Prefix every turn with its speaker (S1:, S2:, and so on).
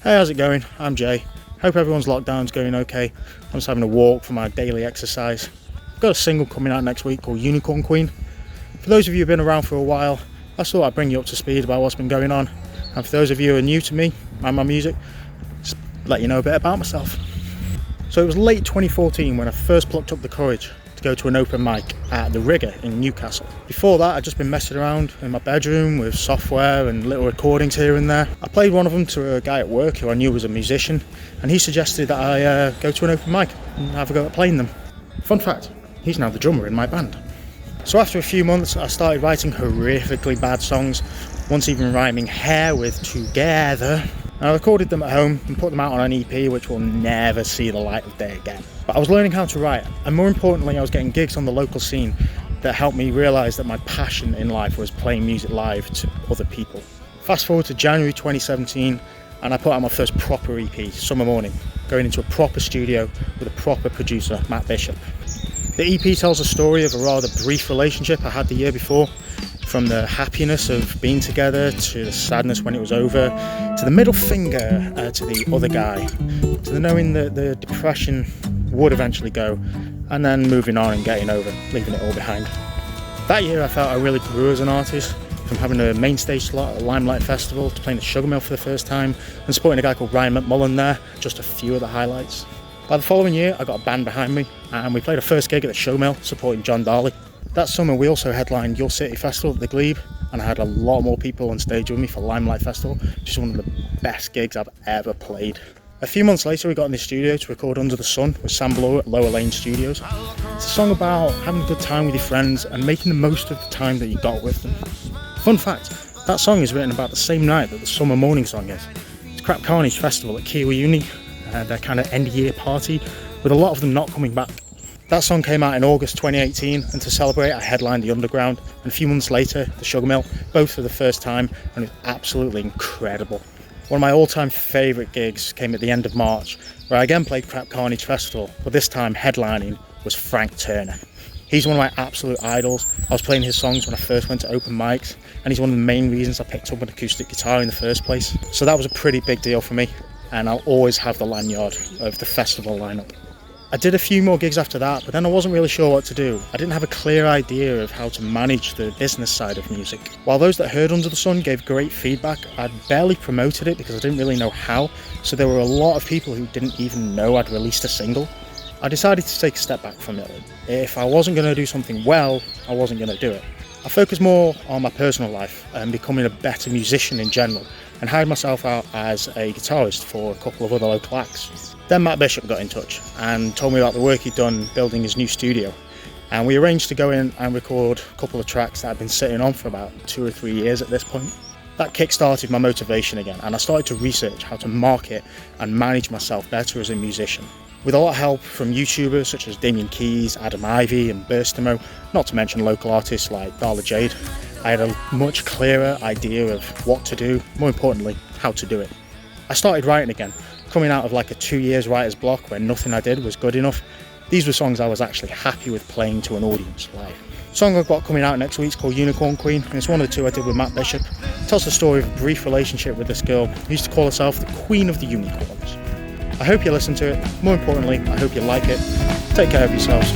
S1: Hey, how's it going? I'm Jay. Hope everyone's lockdown's going okay. I'm just having a walk for my daily exercise. I've got a single coming out next week called Unicorn Queen. For those of you who've been around for a while, I thought I'd bring you up to speed about what's been going on. And for those of you who are new to me and my music, just let you know a bit about myself. So it was late 2014 when I first plucked up the courage to go to an open mic at the Rigger in Newcastle. Before that, I'd just been messing around in my bedroom with software and little recordings here and there. I played one of them to a guy at work who I knew was a musician, and he suggested that I go to an open mic and have a go at playing them. Fun fact, he's now the drummer in my band. So after a few months, I started writing horrifically bad songs, once even rhyming hair with together. I recorded them at home and put them out on an EP which will never see the light of day again. But I was learning how to write, and more importantly I was getting gigs on the local scene that helped me realise that my passion in life was playing music live to other people. Fast forward to January 2017 and I put out my first proper EP, Summer Morning, going into a proper studio with a proper producer, Matt Bishop. The EP tells a story of a rather brief relationship I had the year before, from the happiness of being together to the sadness when it was over, to the middle finger to the other guy, to the knowing that the depression would eventually go, and then moving on and getting over, leaving it all behind. That year I felt I really grew as an artist, from having a main stage slot at the Limelight Festival to playing the Sugar Mill for the first time and supporting a guy called Ryan McMullen there, just a few of the highlights. By the following year I got a band behind me and we played a first gig at the Sugar Mill supporting John Darley. That summer we also headlined Your City Festival at the Glebe, and I had a lot more people on stage with me for Limelight Festival, which is one of the best gigs I've ever played. A few months later we got in the studio to record Under the Sun with Sam Blow at Lower Lane Studios. It's a song about having a good time with your friends and making the most of the time that you got with them. Fun fact, that song is written about the same night that the Summer Morning song is. It's Crap Carnage Festival at Kiwi Uni, their kind of end year party, with a lot of them not coming back. That song came out in August 2018, and to celebrate I headlined the Underground, and a few months later the Sugar Mill, both for the first time, and it was absolutely incredible. One of my all-time favourite gigs came at the end of March, where I again played Crap Carnage Festival, but this time headlining was Frank Turner. He's one of my absolute idols. I was playing his songs when I first went to open mics, and he's one of the main reasons I picked up an acoustic guitar in the first place. So that was a pretty big deal for me, and I'll always have the lanyard of the festival lineup. I did a few more gigs after that, but then I wasn't really sure what to do. I didn't have a clear idea of how to manage the business side of music. While those that heard Under the Sun gave great feedback, I'd barely promoted it because I didn't really know how, so there were a lot of people who didn't even know I'd released a single. I decided to take a step back from it. If I wasn't going to do something well, I wasn't going to do it. I focused more on my personal life and becoming a better musician in general, and hired myself out as a guitarist for a couple of other local acts. Then Matt Bishop got in touch and told me about the work he'd done building his new studio, and we arranged to go in and record a couple of tracks that I'd been sitting on for about 2 or 3 years at this point. That kick-started my motivation again, and I started to research how to market and manage myself better as a musician. With a lot of help from YouTubers such as Damien Keys, Adam Ivy and Burstamo, not to mention local artists like Darla Jade, I had a much clearer idea of what to do, more importantly, how to do it. I started writing again, coming out of like a 2 years writer's block where nothing I did was good enough. These were songs I was actually happy with playing to an audience live. The song I've got coming out next week is called Unicorn Queen, and it's one of the two I did with Matt Bishop. It tells the story of a brief relationship with this girl who used to call herself the Queen of the Unicorns. I hope you listen to it. More importantly, I hope you like it. Take care of yourselves.